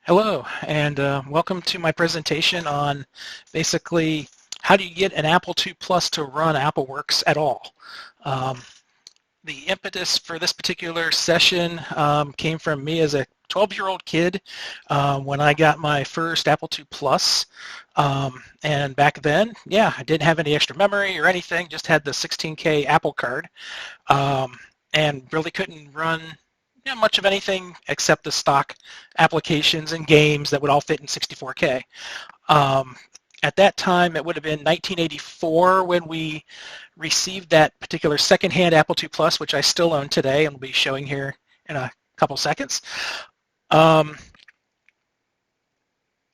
Hello, and welcome to my presentation on basically how do you get an Apple II Plus to run AppleWorks at all. Um, the impetus for this particular session came from me as a 12-year-old kid when I got my first Apple II Plus. And back then, yeah, I didn't have any extra memory or anything, just had the 16K Apple card and really couldn't run much of anything except the stock applications and games that would all fit in 64K. At that time, it would have been 1984 when we received that particular secondhand Apple II Plus, which I still own today and will be showing here in a couple seconds. Yeah,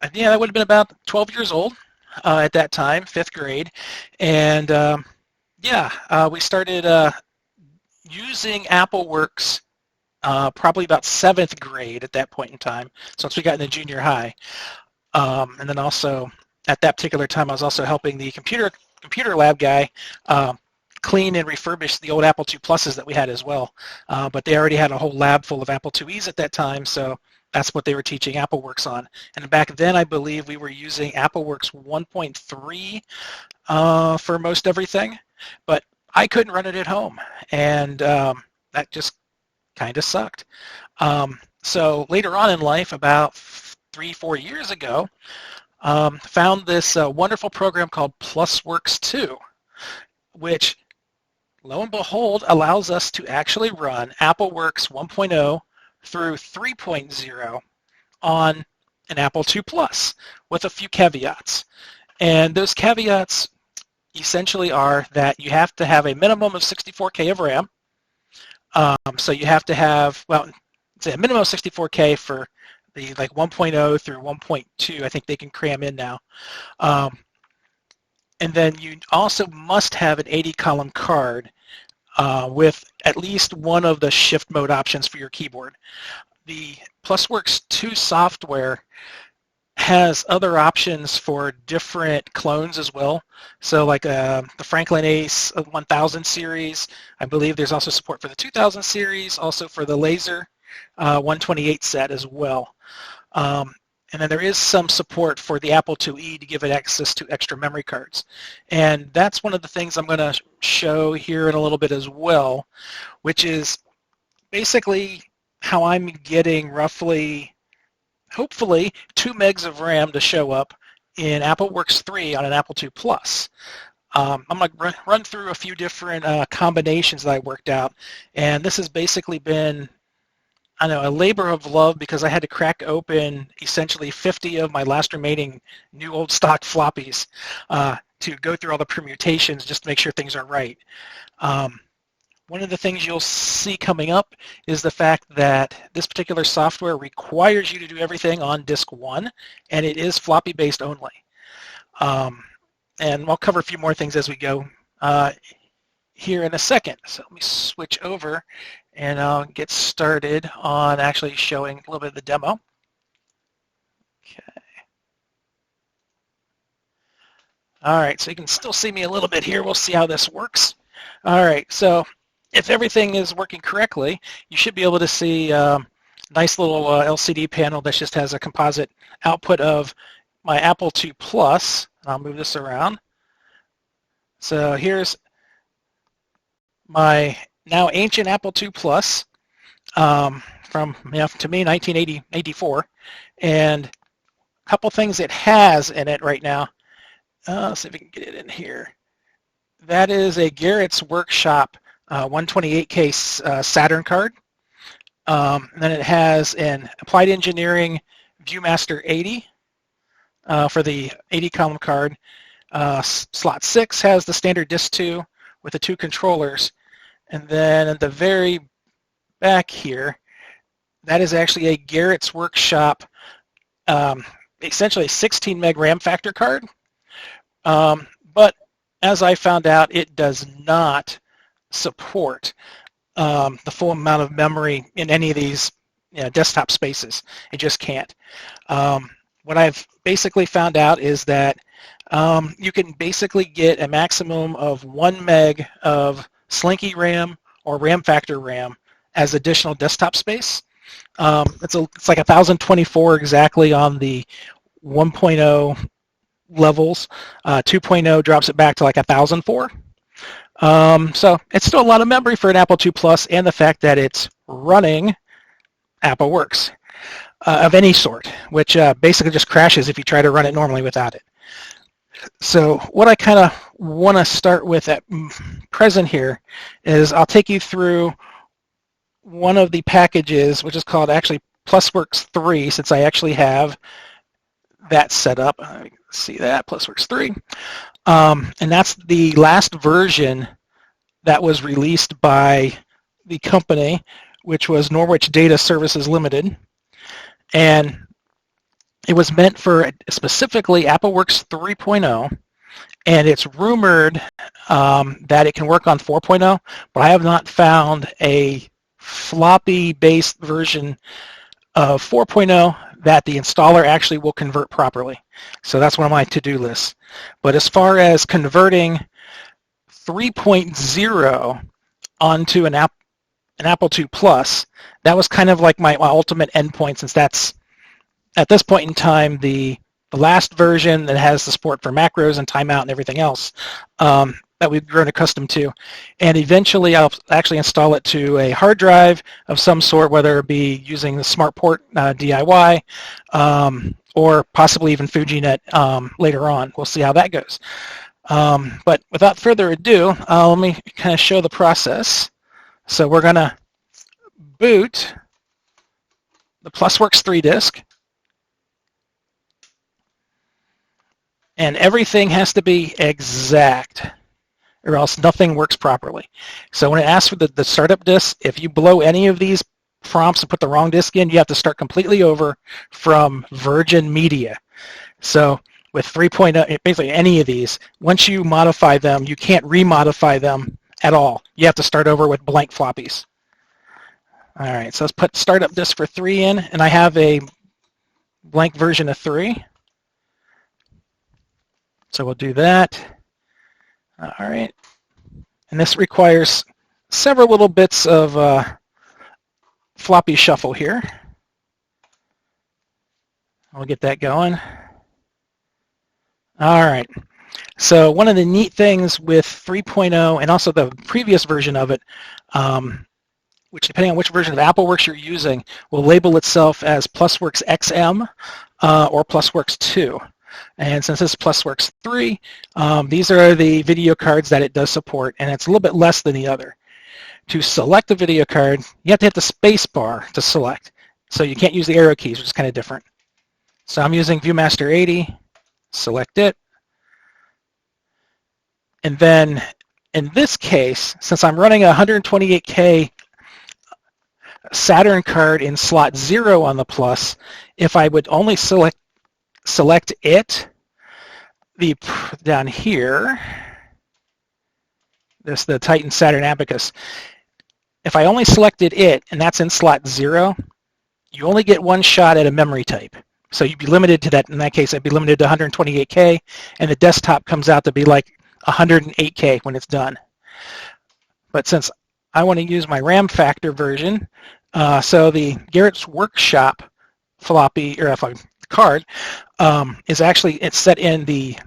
that would have been about 12 years old at that time, 5th grade. And we started using AppleWorks probably about 7th grade at that point in time, so once we got into junior high. And then also, at that particular time, I was also helping the computer lab guy clean and refurbish the old Apple II Pluses that we had as well. But they already had a whole lab full of Apple IIes at that time, so that's what they were teaching AppleWorks on. And back then, I believe we were using AppleWorks 1.3 for most everything, but I couldn't run it at home, and that just kind of sucked. So later on in life, about 3-4 years ago, found this wonderful program called PlusWorks 2, which, lo and behold, allows us to actually run AppleWorks 1.0 through 3.0 on an Apple II Plus with a few caveats. And those caveats essentially are that you have to have a minimum of 64K of RAM. So you have to have, well, it's a minimum of 64K for the 1.0 through 1.2. I think they can cram in now. And then you also must have an 80-column card with at least one of the shift mode options for your keyboard. The PlusWorks 2 software has other options for different clones as well. So like the Franklin Ace 1000 series, I believe there's also support for the 2000 series, also for the Laser 128 set as well. And then there is some support for the Apple IIe to give it access to extra memory cards. And that's one of the things I'm going to show here in a little bit as well, which is basically how I'm getting roughly, hopefully, 2 megs of RAM to show up in AppleWorks 3 on an Apple II Plus. I'm going to run through a few different combinations that I worked out, and this has basically been, I know, a labor of love because I had to crack open essentially 50 of my last remaining new old stock floppies to go through all the permutations just to make sure things are right. One of the things you'll see coming up is the fact that this particular software requires you to do everything on disk 1, and it is floppy based only. And I'll cover a few more things as we go here in a second. So let me switch over and I'll get started on actually showing a little bit of the demo. Okay. All right, so you can still see me a little bit here. We'll see how this works. All right, so if everything is working correctly, you should be able to see a nice little LCD panel that just has a composite output of my Apple II Plus. I'll move this around. So here's my now ancient Apple II Plus from, to me, 1984. And a couple things it has in it right now. Let's see if we can get it in here. That is a Garrett's Workshop 128K Saturn card. And then it has an Applied Engineering Viewmaster 80 for the 80-column card. Slot 6 has the standard disk 2 with the 2 controllers. And then at the very back here, that is actually a Garrett's Workshop, essentially a 16 meg RAM factor card. But as I found out, it does not support the full amount of memory in any of these desktop spaces. It just can't. What I've basically found out is that you can basically get a maximum of 1 meg of Slinky RAM or RAM Factor RAM as additional desktop space. It's like 1024 exactly on the 1.0 levels. 2.0 drops it back to like 1004. So it's still a lot of memory for an Apple II Plus, and the fact that it's running AppleWorks of any sort, which basically just crashes if you try to run it normally without it. So what I kind of want to start with at present here is I'll take you through one of the packages, which is called actually PlusWorks 3, since I actually have that set up. See that, PlusWorks 3. And that's the last version that was released by the company, which was Norwich Data Services Limited. And it was meant for specifically AppleWorks 3.0, and it's rumored that it can work on 4.0, but I have not found a floppy-based version of 4.0 that the installer actually will convert properly. So that's one of my to-do lists. But as far as converting 3.0 onto an Apple II Plus, that was kind of like my ultimate endpoint, since that's, at this point in time, the last version that has the support for macros and timeout and everything else that we've grown accustomed to. And eventually I'll actually install it to a hard drive of some sort, whether it be using the SmartPort DIY or possibly even FujiNet later on. We'll see how that goes. But without further ado, let me kind of show the process. So we're going to boot the PlusWorks 3 disk. And everything has to be exact, or else nothing works properly. So when it asks for the startup disk, if you blow any of these prompts and put the wrong disk in, you have to start completely over from Virgin Media. So with 3.0, basically any of these, once you modify them, you can't remodify them at all. You have to start over with blank floppies. All right, so let's put startup disk for 3 in, and I have a blank version of 3. So we'll do that. All right. And this requires several little bits of floppy shuffle here. We'll get that going. All right. So one of the neat things with 3.0 and also the previous version of it, which depending on which version of AppleWorks you're using, will label itself as PlusWorks XM or PlusWorks 2. And since this is PlusWorks 3, these are the video cards that it does support, and it's a little bit less than the other. To select the video card, you have to hit the space bar to select. So you can't use the arrow keys, which is kind of different. So I'm using ViewMaster 80, select it. And then in this case, since I'm running a 128K Saturn card in slot 0 on the Plus, if I would only select it, down here, this the Titan Saturn Abacus. If I only selected it, and that's in slot 0, you only get one shot at a memory type. So you'd be limited to that. In that case, I'd be limited to 128K, and the desktop comes out to be like 108K when it's done. But since I want to use my RAM factor version, so the Garrett's Workshop floppy or card is actually, it's set in the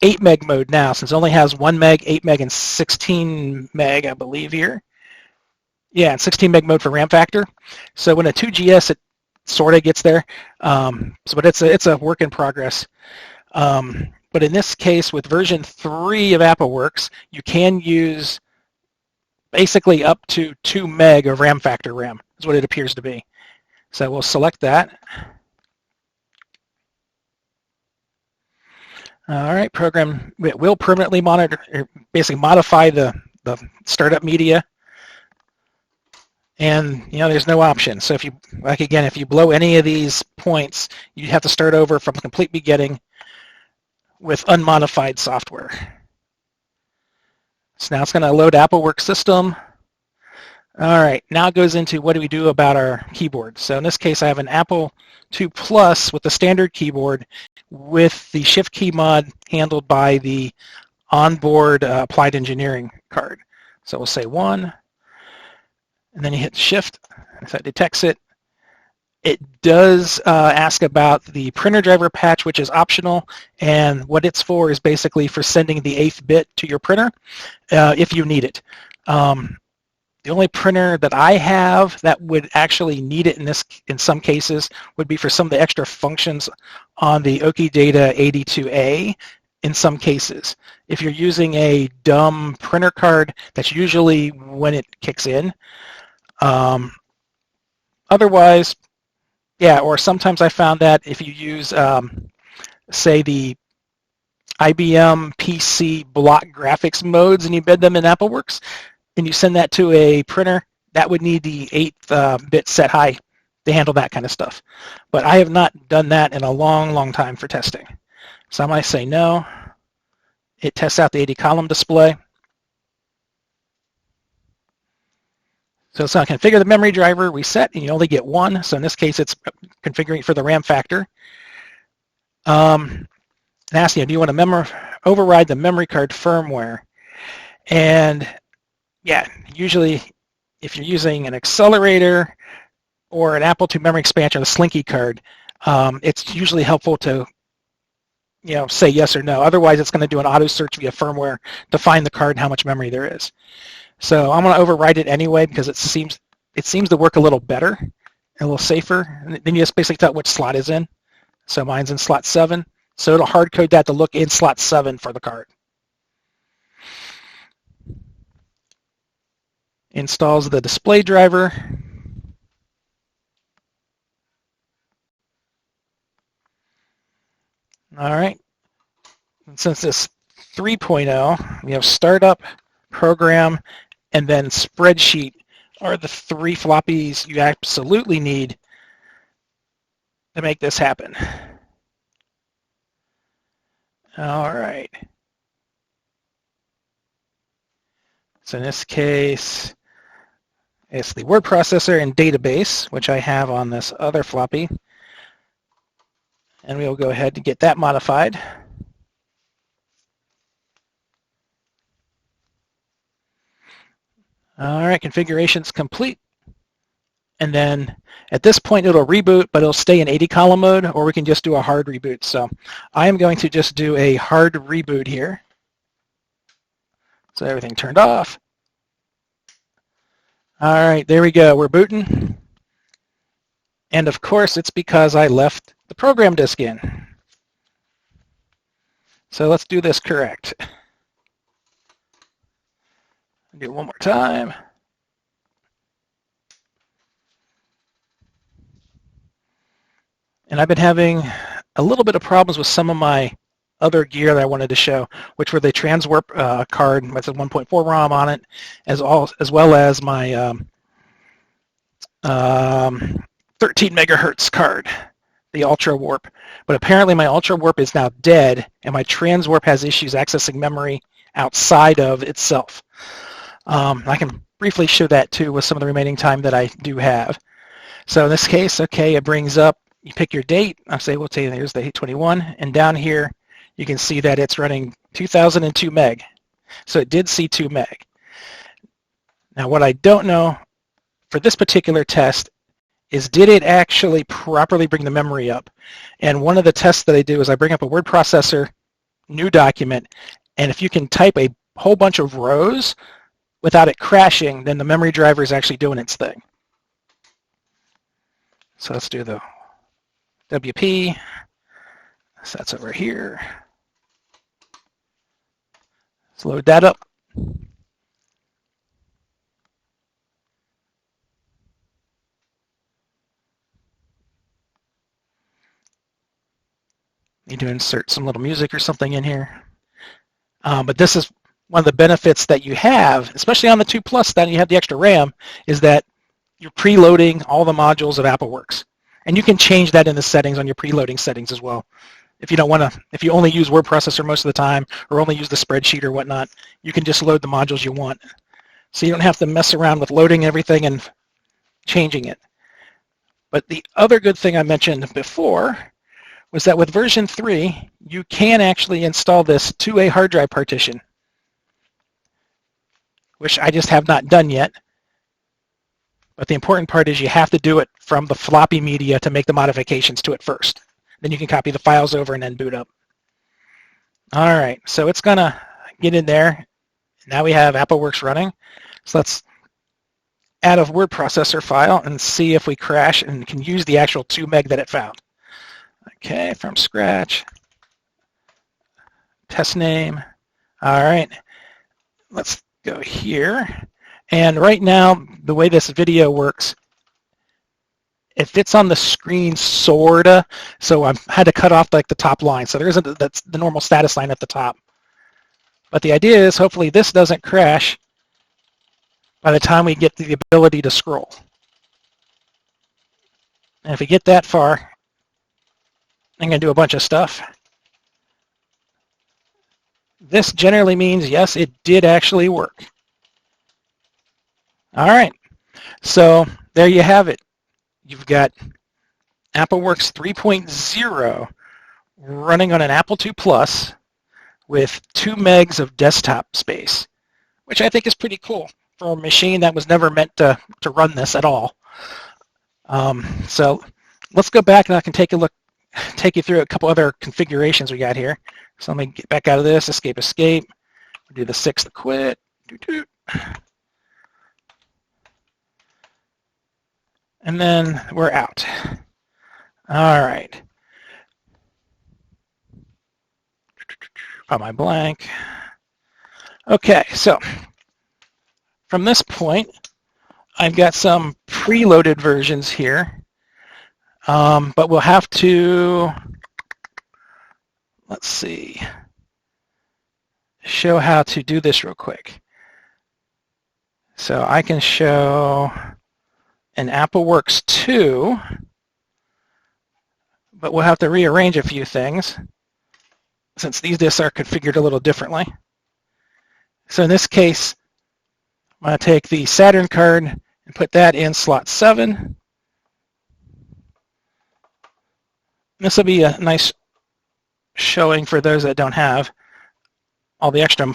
8 meg mode now, since it only has 1 meg, 8 meg, and 16 meg, I believe here. Yeah, and 16 meg mode for RAM factor. So when a 2GS, it sort of gets there, but it's a work in progress. But in this case, with version 3 of AppleWorks, you can use basically up to 2 meg of RAM factor RAM, is what it appears to be. So we'll select that. All right, program will permanently monitor, or basically modify the startup media. And there's no option. So if you, like again, if you blow any of these points, you have to start over from the complete beginning with unmodified software. So now it's going to load AppleWorks system. All right, now it goes into what do we do about our keyboard. So in this case, I have an Apple II Plus with the standard keyboard with the Shift key mod handled by the onboard Applied Engineering card. So we'll say 1, and then you hit Shift if that detects it. It does ask about the printer driver patch, which is optional, and what it's for is basically for sending the 8th bit to your printer if you need it. The only printer that I have that would actually need it in some cases would be for some of the extra functions on the Okidata 82A in some cases. If you're using a dumb printer card, that's usually when it kicks in. Otherwise, yeah, or sometimes I found that if you use, say, the IBM PC block graphics modes and you embed them in AppleWorks, and you send that to a printer, that would need the 8th bit set high to handle that kind of stuff. But I have not done that in a long, long time for testing. So I might say no. It tests out the 80 column display. So it's going to configure the memory driver we set, and you only get one. So in this case, it's configuring for the RAM factor. And asking you, do you want to override the memory card firmware? And yeah, usually if you're using an accelerator or an Apple II memory expansion, a Slinky card, it's usually helpful to say yes or no. Otherwise, it's going to do an auto search via firmware to find the card and how much memory there is. So I'm going to override it anyway because it seems to work a little better, a little safer. And then you just basically tell which slot is in. So mine's in slot 7. So it'll hard code that to look in slot 7 for the card. Installs the display driver. All right. And since this 3.0, we have startup, program, and then spreadsheet are the 3 floppies you absolutely need to make this happen. All right. So in this case, it's the word processor and database, which I have on this other floppy. And we'll go ahead and get that modified. All right, configuration's complete. And then at this point, it'll reboot, but it'll stay in 80 column mode, or we can just do a hard reboot. So I am going to just do a hard reboot here. So everything turned off. All right, there we go. We're booting. And of course, it's because I left the program disk in. So let's do this correct. Do it one more time. And I've been having a little bit of problems with some of my other gear that I wanted to show, which were the Transwarp card with a 1.4 ROM on it, as well as my 13 megahertz card, the Ultra Warp. But apparently my Ultra Warp is now dead, and my Transwarp has issues accessing memory outside of itself. I can briefly show that too with some of the remaining time that I do have. So in this case, okay, it brings up, you pick your date. I say, we'll say here's the 8/21, and down here you can see that it's running 2002 meg. So it did see 2 meg. Now what I don't know for this particular test is, did it actually properly bring the memory up? And one of the tests that I do is I bring up a word processor, new document, and if you can type a whole bunch of rows without it crashing, then the memory driver is actually doing its thing. So let's do the WP. So that's over here. Let's load that up. Need to insert some little music or something in here. But this is one of the benefits that you have, especially on the 2 Plus, that you have the extra RAM, is that you're preloading all the modules of AppleWorks. And you can change that in the settings on your preloading settings as well. If you don't want to, if you only use word processor most of the time, or only use the spreadsheet or whatnot, you can just load the modules you want. So you don't have to mess around with loading everything and changing it. But the other good thing I mentioned before was that with version 3, you can actually install this to a hard drive partition, which I just have not done yet. But the important part is you have to do it from the floppy media to make the modifications to it first. Then you can copy the files over and then boot up. All right, so it's gonna get in there. Now we have AppleWorks running. So let's add a word processor file and see if we crash and can use the actual 2 meg that it found. Okay, from scratch. Test name. All right, let's go here. And right now, the way this video works, it fits on the screen sorta, so I had to cut off like the top line. So there isn't, that's the normal status line at the top. But the idea is hopefully this doesn't crash by the time we get the ability to scroll. And if we get that far, I'm going to do a bunch of stuff. This generally means, yes, it did actually work. All right, so there you have it. You've got AppleWorks 3.0 running on an Apple II Plus with 2 megs of desktop space, which I think is pretty cool for a machine that was never meant to run this at all. So let's go back and I can take you through a couple other configurations we got here. So let me get back out of this, escape. Do the 6 to quit. And then we're out. All right. Got my blank. Okay, so from this point, I've got some preloaded versions here, but we'll have to, let's see, show how to do this real quick. So I can show an AppleWorks 2, but we'll have to rearrange a few things since these disks are configured a little differently. So in this case, I'm going to take the Saturn card and put that in slot 7. This will be a nice showing for those that don't have all the extra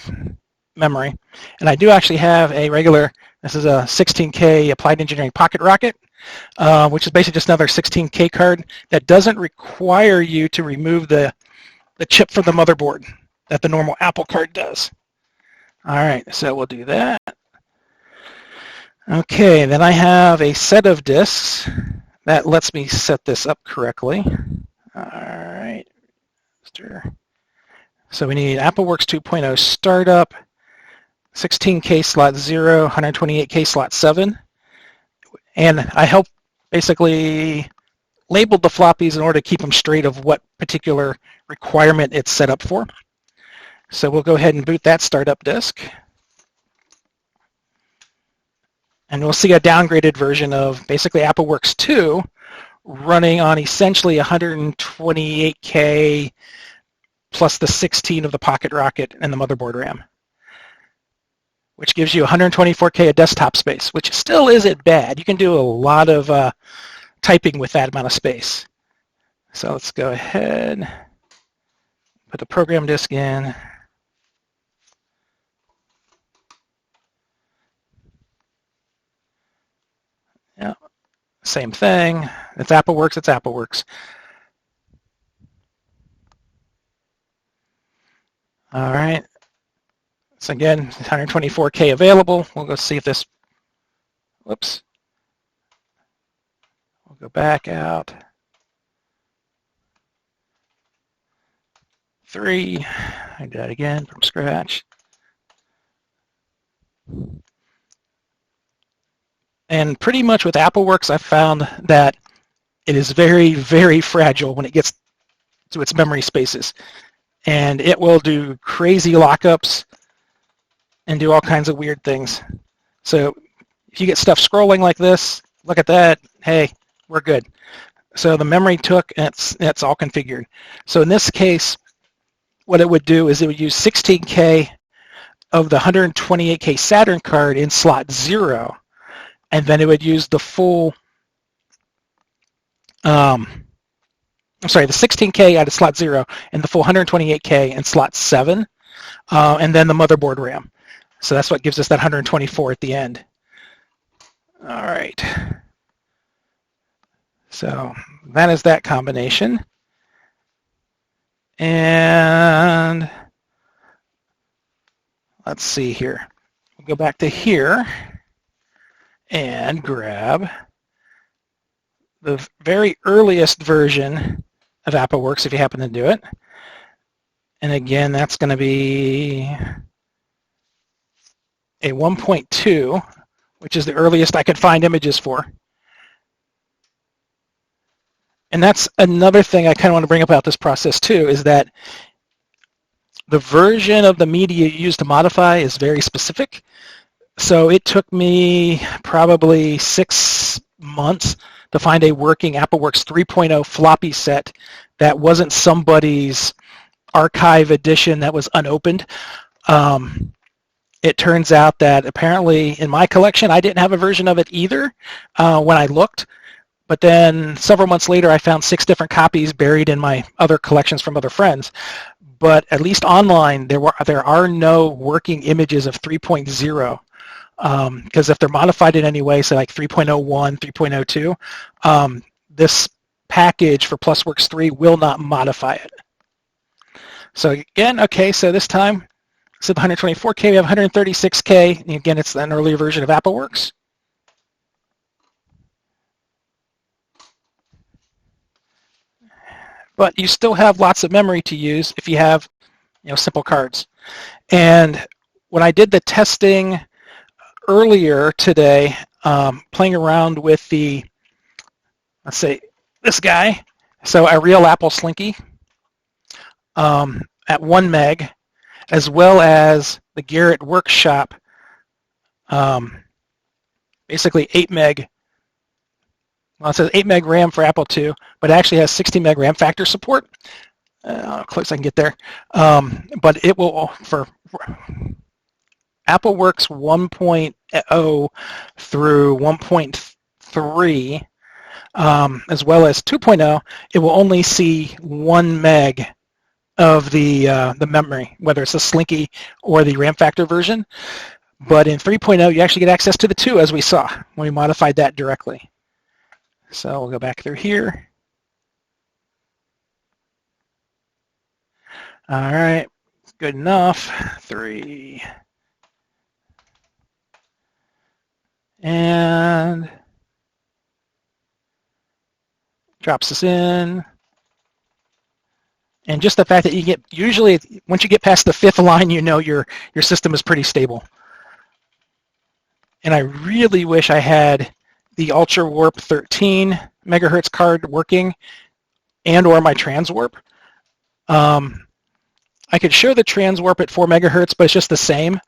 memory. And I do actually have a regular, this is a 16K Applied Engineering Pocket Rocket, which is basically just another 16K card that doesn't require you to remove the chip from the motherboard that the normal Apple card does. All right, so we'll do that. Okay, then I have a set of disks that lets me set this up correctly. All right, so we need AppleWorks 2.0 startup, 16K slot 0, 128K slot 7. And I help basically label the floppies in order to keep them straight of what particular requirement it's set up for. So we'll go ahead and boot that startup disk. And we'll see a downgraded version of basically AppleWorks 2 running on essentially 128K plus the 16 of the Pocket Rocket and the motherboard RAM, which gives you 124K of desktop space, which still isn't bad. You can do a lot of typing with that amount of space. So let's go ahead, put the program disk in. Yeah, same thing. It's AppleWorks, it's AppleWorks. All right. So again, 124K available. We'll go see if this, whoops. We'll go back out. 3, I do that again from scratch. And pretty much with AppleWorks, I've found that it is very, very fragile when it gets to its memory spaces. And it will do crazy lockups and do all kinds of weird things. So if you get stuff scrolling like this, look at that, hey, we're good. So the memory took, and it's all configured. So in this case, what it would do is it would use 16K of the 128K Saturn card in slot 0, and then it would use the full, the 16K out of slot 0 and the full 128K in slot 7, and then the motherboard RAM. So that's what gives us that 124 at the end. All right. So that is that combination. And let's see here. We'll go back to here and grab the very earliest version of AppleWorks if you happen to do it. And again, that's going to be a 1.2, which is the earliest I could find images for. And that's another thing I kind of want to bring up about this process too, is that the version of the media you use to modify is very specific. So it took me probably 6 months to find a working AppleWorks 3.0 floppy set that wasn't somebody's archive edition that was unopened. It turns out that apparently in my collection, I didn't have a version of it either when I looked. But then several months later, I found 6 different copies buried in my other collections from other friends. But at least online, there are no working images of 3.0. Because if they're modified in any way, say like 3.01, 3.02, this package for PlusWorks 3 will not modify it. So again, okay, so this time, instead of 124K, we have 136K. And again, it's an earlier version of AppleWorks. But you still have lots of memory to use if you have, simple cards. And when I did the testing earlier today, playing around with the, let's say, this guy, so a real Apple Slinky at 1 meg, as well as the Garrett Workshop, basically 8 meg. Well, it says 8 meg RAM for Apple II, but it actually has 60 meg RAM factor support. How close I can get there. But it will, for AppleWorks 1.0 through 1.3, as well as 2.0, it will only see 1 meg of the memory, whether it's the Slinky or the RAM factor version. But in 3.0, you actually get access to the 2, as we saw when we modified that directly. So we'll go back through here. All right, good enough. 3. And drops this in. And just the fact that you get, usually once you get past the 5th line, your system is pretty stable. And I really wish I had the Ultra Warp 13 megahertz card working, and or my transwarp. I could show the transwarp at 4 megahertz, but it's just the same.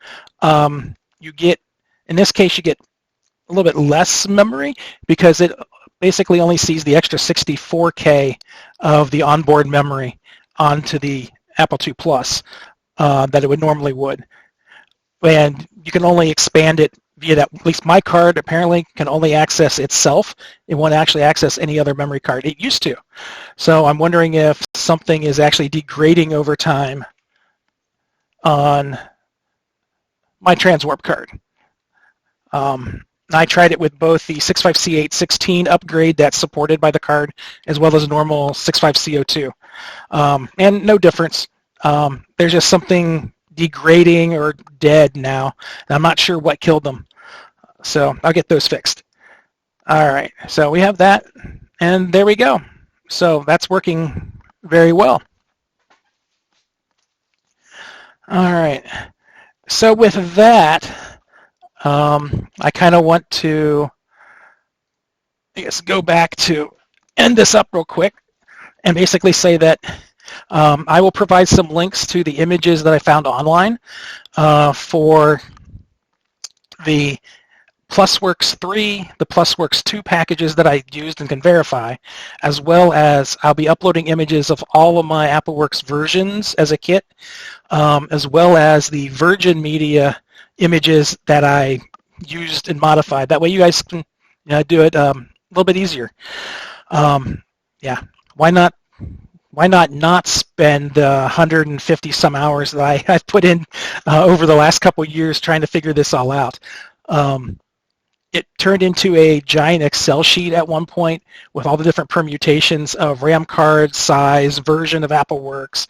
You get, in this case, you get a little bit less memory because it basically only sees the extra 64K of the onboard memory onto the Apple II Plus that it would normally would. And you can only expand it via that, at least my card apparently can only access itself. It won't actually access any other memory card. It used to. So I'm wondering if something is actually degrading over time on my transwarp card. I tried it with both the 65C816 upgrade that's supported by the card, as well as a normal 65C02. And no difference. There's just something degrading or dead now. I'm not sure what killed them. So I'll get those fixed. All right, so we have that, and there we go. So that's working very well. All right, so with that, I kind of want to, go back to end this up real quick and basically say that I will provide some links to the images that I found online for the PlusWorks 3, the PlusWorks 2 packages that I used and can verify, as well as I'll be uploading images of all of my AppleWorks versions as a kit, as well as the Virgin Media images that I used and modified. That way you guys can do it a little bit easier. Yeah, why not spend the 150 some hours that I've put in over the last couple of years trying to figure this all out. it turned into a giant Excel sheet at one point with all the different permutations of RAM card, size, version of AppleWorks,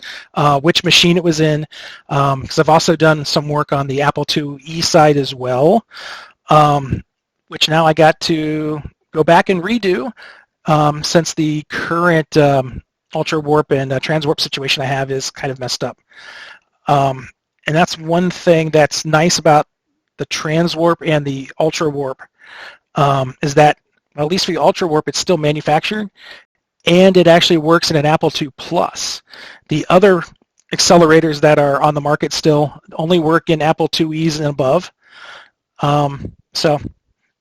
which machine it was in, because I've also done some work on the Apple IIe side as well, which now I got to go back and redo since the current ultra warp and transwarp situation I have is kind of messed up. And that's one thing that's nice about the transwarp and the ultra warp, is that, well, at least for the ultra warp, it's still manufactured, and it actually works in an Apple IIPlus. The other accelerators that are on the market still only work in Apple IIes and above. So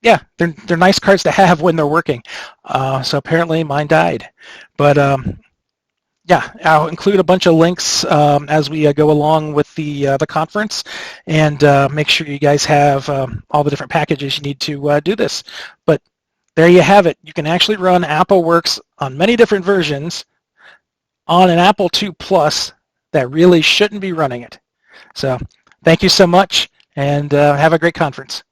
yeah, they're nice cards to have when they're working. So apparently mine died, but yeah, I'll include a bunch of links as we go along with the conference, and make sure you guys have all the different packages you need to do this. But there you have it. You can actually run AppleWorks on many different versions on an Apple II Plus that really shouldn't be running it. So thank you so much, and have a great conference.